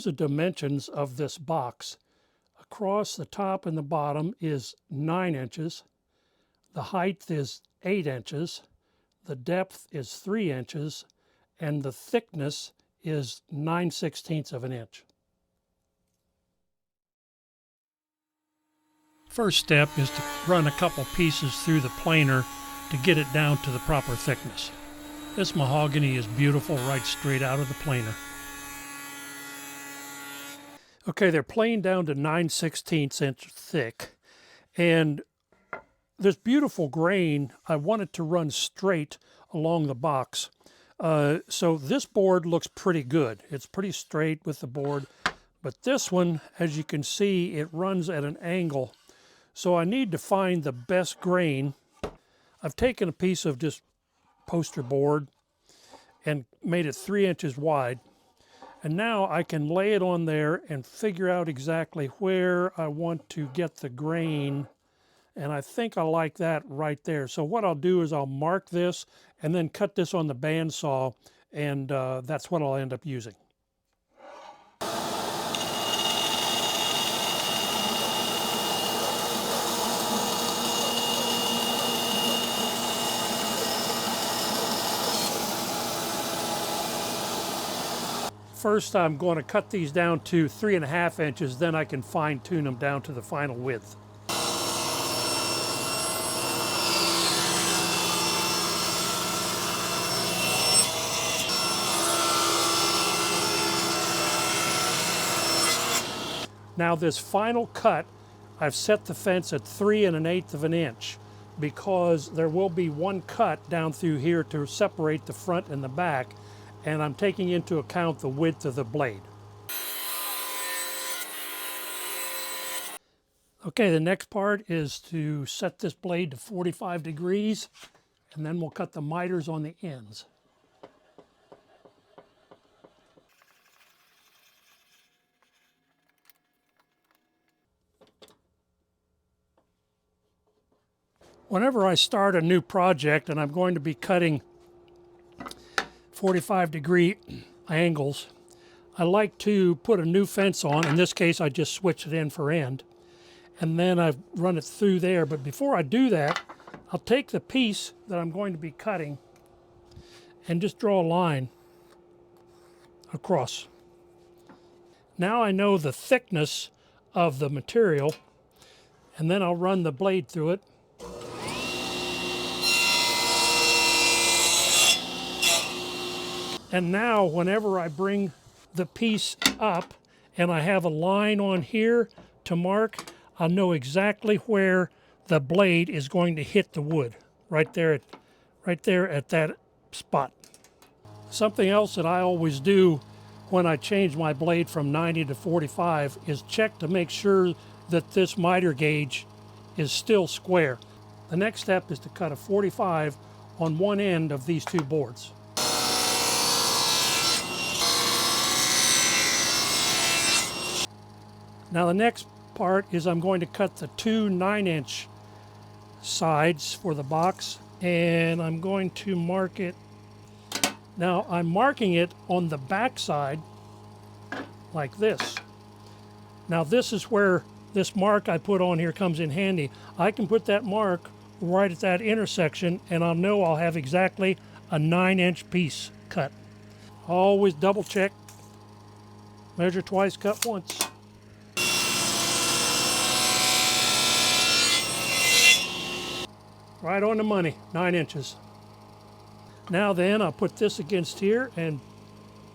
The dimensions of this box. Across the top and the bottom is 9 inches. The height is 8 inches. The depth is 3 inches. And the thickness is 9/16 of an inch. First step is to run a couple pieces through the planer to get it down to the proper thickness. This mahogany is beautiful right straight out of the planer. Okay, they're planed down to 9/16 inch thick, and this beautiful grain, I want it to run straight along the box. So this board looks pretty good. It's pretty straight with the board, but this one, as you can see, it runs at an angle. So I need to find the best grain. I've taken a piece of just poster board and made it 3 inches wide. And now I can lay it on there and figure out exactly where I want to get the grain. And I think I like that right there. So what I'll do is I'll mark this and then cut this on the bandsaw, and that's what I'll end up using. First, I'm going to cut these down to 3.5 inches, then I can fine tune them down to the final width. Now this final cut, I've set the fence at 3 1/8 of an inch because there will be one cut down through here to separate the front and the back, and I'm taking into account the width of the blade. Okay, the next part is to set this blade to 45 degrees, and then we'll cut the miters on the ends. Whenever I start a new project and I'm going to be cutting 45-degree angles, I like to put a new fence on. In this case, I just switch it end for end, and then I run it through there. But before I do that, I'll take the piece that I'm going to be cutting and just draw a line across. Now I know the thickness of the material, and then I'll run the blade through it. And now whenever I bring the piece up and I have a line on here to mark, I'll know exactly where the blade is going to hit the wood, right there at that spot. Something else that I always do when I change my blade from 90 to 45 is check to make sure that this miter gauge is still square. The next step is to cut a 45 on one end of these two boards. Now the next part is I'm going to cut the two 9-inch sides for the box, and I'm going to mark it. Now I'm marking it on the back side like this. Now this is where this mark I put on here comes in handy. I can put that mark right at that intersection and I'll know I'll have exactly a 9-inch piece cut. Always double check, measure twice, cut once. Right on the money, 9 inches. Now then, I'll put this against here and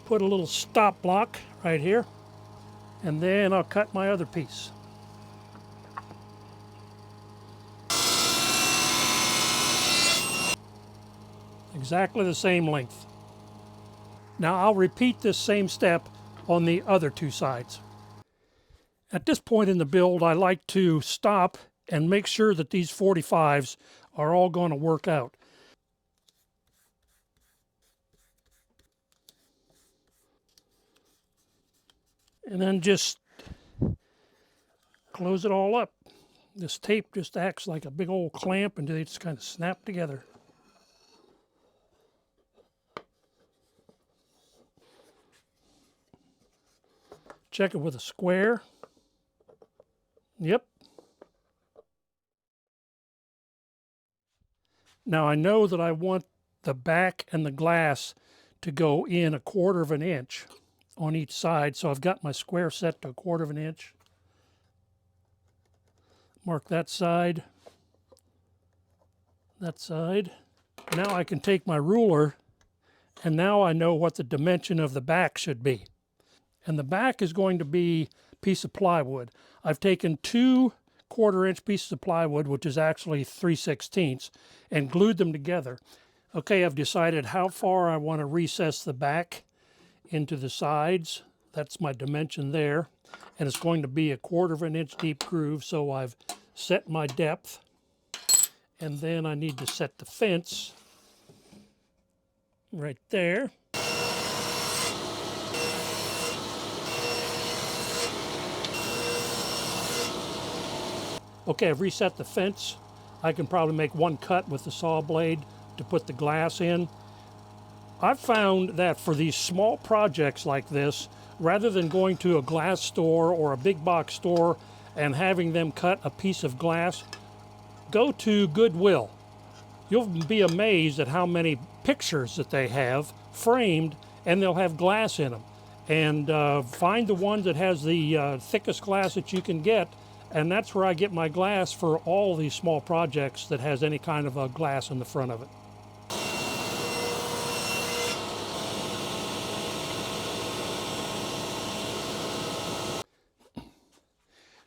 put a little stop block right here. And then I'll cut my other piece. Exactly the same length. Now I'll repeat this same step on the other two sides. At this point in the build, I like to stop and make sure that these 45s are all going to work out. And then just close it all up. This tape just acts like a big old clamp and they just kind of snap together. Check it with a square. Yep. Now I know that I want the back and the glass to go in 1/4 of an inch on each side, so I've got my square set to 1/4 of an inch. Mark that side, that side. Now I can take my ruler, and now I know what the dimension of the back should be. And the back is going to be a piece of plywood. I've taken 2 1/4-inch pieces of plywood, which is actually 3/16, and glued them together. Okay, I've decided how far I want to recess the back into the sides. That's my dimension there. And it's going to be 1/4 of an inch deep groove, so I've set my depth. And then I need to set the fence right there. Okay, I've reset the fence. I can probably make 1 cut with the saw blade to put the glass in. I've found that for these small projects like this, rather than going to a glass store or a big box store and having them cut a piece of glass, go to Goodwill. You'll be amazed at how many pictures that they have framed, and they'll have glass in them. And find the one that has the thickest glass that you can get, and that's where I get my glass for all these small projects that has any kind of a glass in the front of it.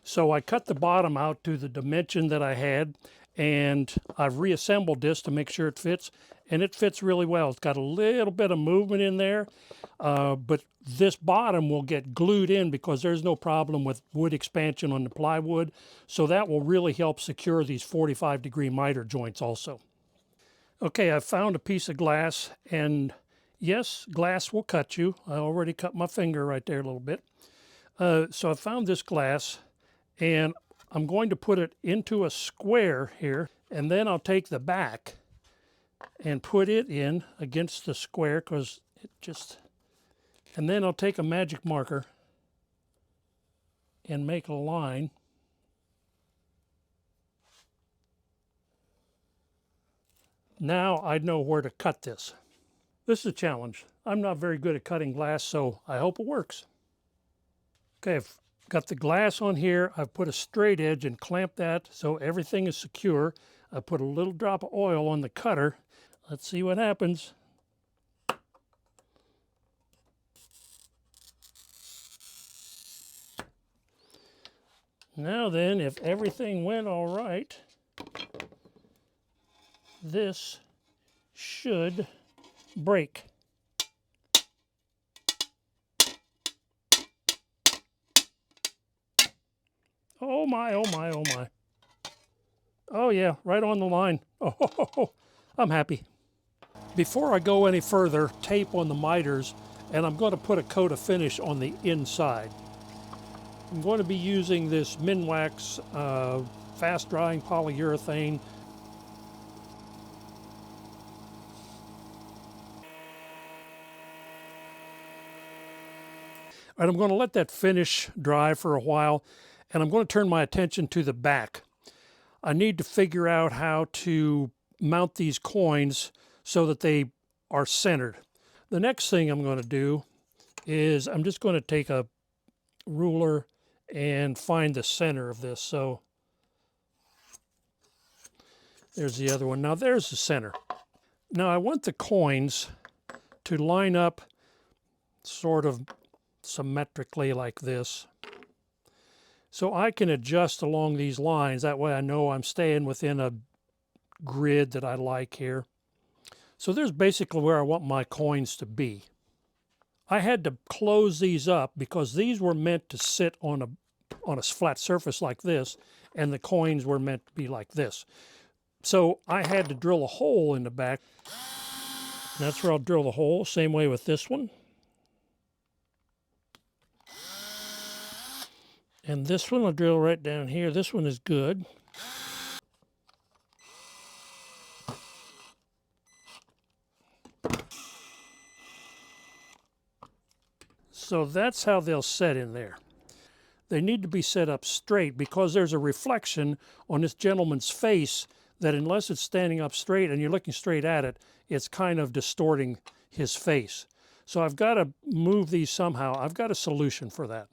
So I cut the bottom out to the dimension that I had, and I've reassembled this to make sure it fits, and it fits really well. It's got a little bit of movement in there, but this bottom will get glued in because there's no problem with wood expansion on the plywood, so that will really help secure these 45-degree miter joints also. Okay, I found a piece of glass, and yes, glass will cut you. I already cut my finger right there a little bit. So I found this glass, and I'm going to put it into a square here, and then I'll take the back and put it in against the square because it just, and then I'll take a magic marker and make a line. Now I know where to cut this. This is a challenge. I'm not very good at cutting glass, so I hope it works. Okay, I've got the glass on here. I've put a straight edge and clamped that so everything is secure. I put a little drop of oil on the cutter. Let's see what happens. Now then, if everything went all right, this should break. Oh my, oh my, oh my. Oh yeah, right on the line. Oh, I'm happy. Before I go any further, tape on the miters, and I'm going to put a coat of finish on the inside. I'm going to be using this Minwax fast drying polyurethane. And I'm going to let that finish dry for a while, and I'm going to turn my attention to the back. I need to figure out how to mount these coins so that they are centered. The next thing I'm going to do is I'm just going to take a ruler and find the center of this. So there's the other one. Now there's the center. Now I want the coins to line up sort of symmetrically like this, so I can adjust along these lines. That way I know I'm staying within a grid that I like here. So there's basically where I want my coins to be. I had to close these up because these were meant to sit on a flat surface like this, and the coins were meant to be like this. So I had to drill a hole in the back. That's where I'll drill the hole. Same way with this one. And this one I'll drill right down here. This one is good. So that's how they'll set in there. They need to be set up straight because there's a reflection on this gentleman's face that unless it's standing up straight and you're looking straight at it, it's kind of distorting his face. So I've got to move these somehow. I've got a solution for that.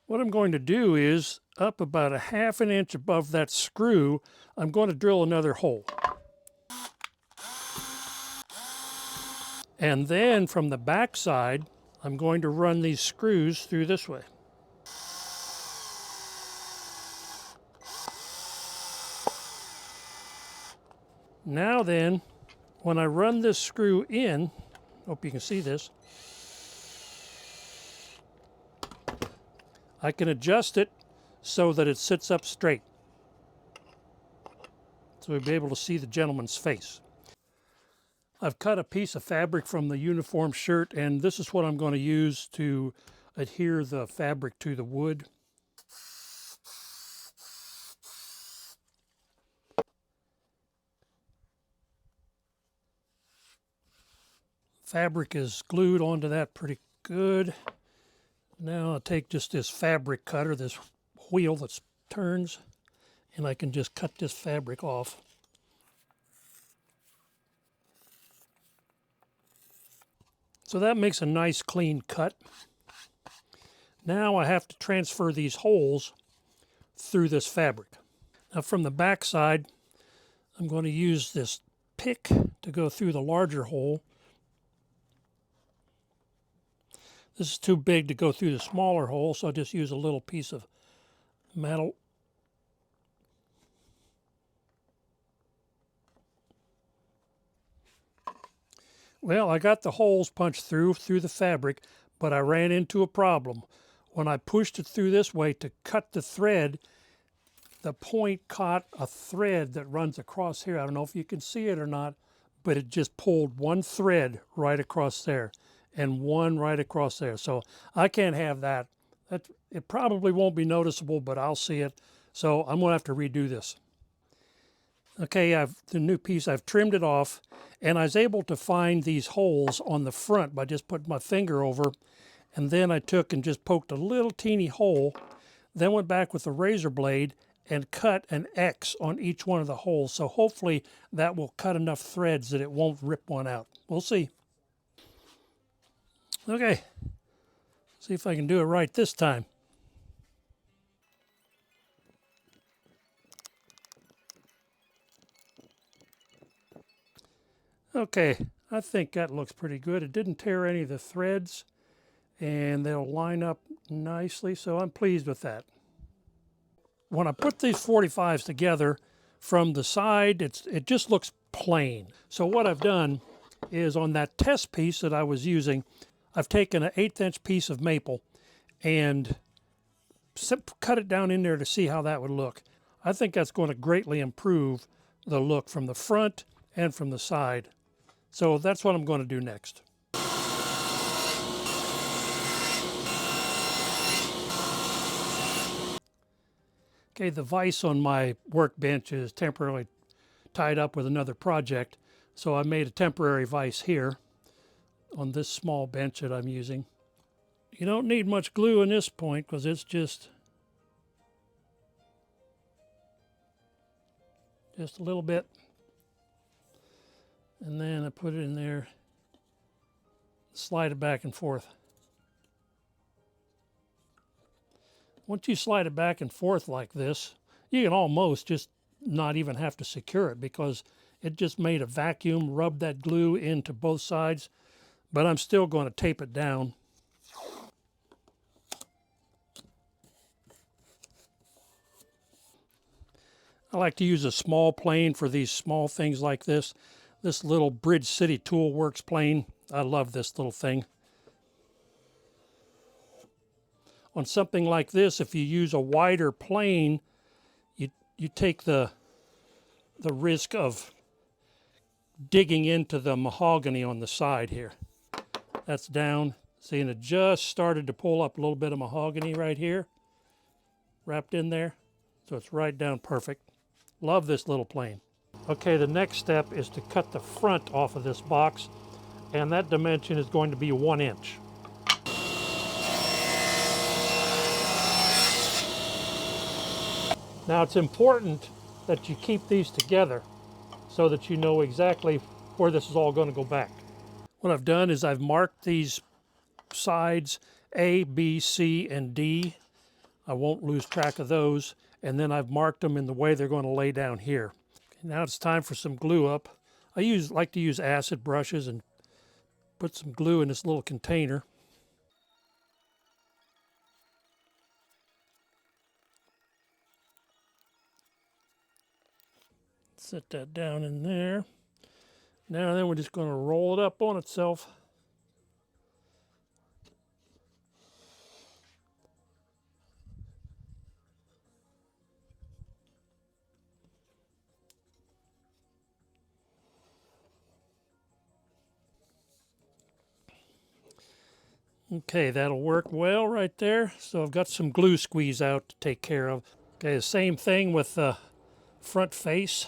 What I'm going to do is, up about 1/2 inch above that screw, I'm going to drill another hole. And then from the back side, I'm going to run these screws through this way. Now then, when I run this screw in, hope you can see this, I can adjust it so that it sits up straight. So we'll be able to see the gentleman's face. I've cut a piece of fabric from the uniform shirt, and this is what I'm going to use to adhere the fabric to the wood. Fabric is glued onto that pretty good. Now I'll take just this fabric cutter, this wheel that turns, and I can just cut this fabric off. So that makes a nice clean cut. Now I have to transfer these holes through this fabric. Now from the back side, I'm going to use this pick to go through the larger hole. This is too big to go through the smaller hole, so I'll just use a little piece of metal. Well, I got the holes punched through the fabric, but I ran into a problem. When I pushed it through this way to cut the thread, the point caught a thread that runs across here. I don't know if you can see it or not, but it just pulled one thread right across there and one right across there. So I can't have that. It probably won't be noticeable, but I'll see it. So I'm going to have to redo this. Okay, the new piece, I've trimmed it off, and I was able to find these holes on the front by just putting my finger over, and then I took and just poked a little teeny hole, then went back with the razor blade and cut an X on each one of the holes. So hopefully that will cut enough threads that it won't rip one out. We'll see. Okay, see if I can do it right this time. Okay, I think that looks pretty good. It didn't tear any of the threads, and they'll line up nicely, so I'm pleased with that. When I put these 45s together from the side, it just looks plain. So what I've done is on that test piece that I was using, I've taken an 1/8 inch piece of maple and cut it down in there to see how that would look. I think that's going to greatly improve the look from the front and from the side. So that's what I'm going to do next. Okay, the vise on my workbench is temporarily tied up with another project, so I made a temporary vise here on this small bench that I'm using. You don't need much glue in this point because it's just a little bit. And then I put it in there, slide it back and forth. Once you slide it back and forth like this, you can almost just not even have to secure it because it just made a vacuum, rubbed that glue into both sides, but I'm still going to tape it down. I like to use a small plane for these small things like this. This little Bridge City Tool Works plane, I love this little thing. On something like this, if you use a wider plane, you take the risk of digging into the mahogany on the side here. That's down. See, and it just started to pull up a little bit of mahogany right here, wrapped in there. So it's right down perfect. Love this little plane. Okay, the next step is to cut the front off of this box, and that dimension is going to be 1 inch. Now it's important that you keep these together so that you know exactly where this is all going to go back. What I've done is I've marked these sides A, B, C, and D. I won't lose track of those. And then I've marked them in the way they're going to lay down here. Okay, now it's time for some glue up. I like to use acid brushes and put some glue in this little container. Set that down in there. Now then we're just going to roll it up on itself. Okay, that'll work well right there. So I've got some glue squeeze out to take care of. Okay, the same thing with the front face.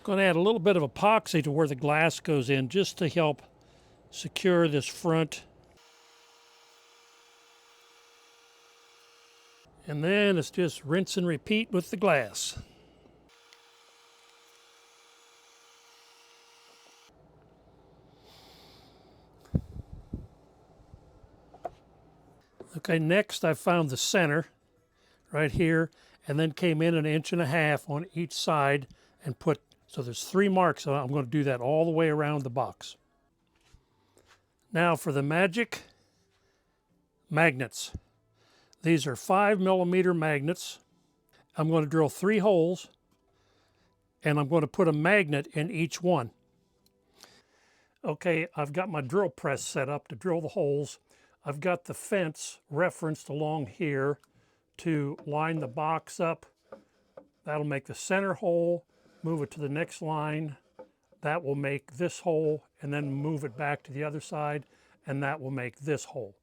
Going to add a little bit of epoxy to where the glass goes in just to help secure this front. And then it's just rinse and repeat with the glass. Okay, next I found the center right here and then came in 1.5 inches on each side and put, so there's 3 marks. So I'm going to do that all the way around the box. Now for the magic magnets. These are 5mm magnets. I'm going to drill 3 holes and I'm going to put a magnet in each one. Okay, I've got my drill press set up to drill the holes. I've got the fence referenced along here to line the box up. That'll make the center hole, move it to the next line. That will make this hole, and then move it back to the other side, and that will make this hole.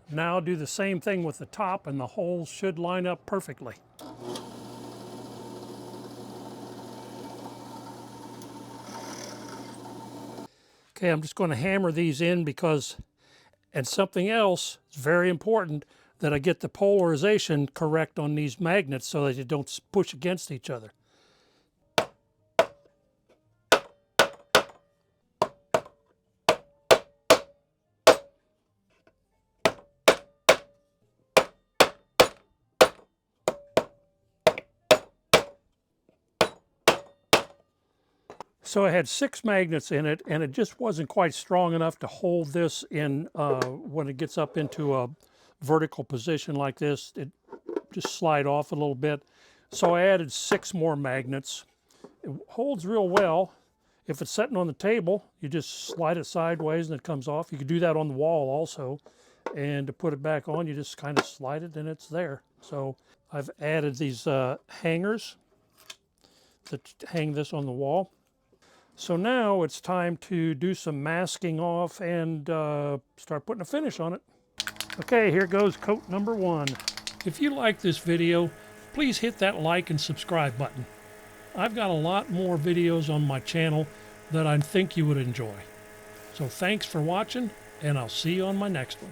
Now do the same thing with the top, and the holes should line up perfectly. Okay, I'm just going to hammer these in because, and something else is very important, that I get the polarization correct on these magnets so that they don't push against each other. So I had 6 magnets in it, and it just wasn't quite strong enough to hold this in when it gets up into a vertical position like this. It just slide off a little bit. So I added 6 more magnets. It holds real well. If it's sitting on the table, you just slide it sideways and it comes off. You could do that on the wall also. And to put it back on, you just kind of slide it and it's there. So I've added these hangers that hang this on the wall. So now it's time to do some masking off and start putting a finish on it. Okay, here goes coat number 1. If you like this video, please hit that like and subscribe button. I've got a lot more videos on my channel that I think you would enjoy. So thanks for watching, and I'll see you on my next one.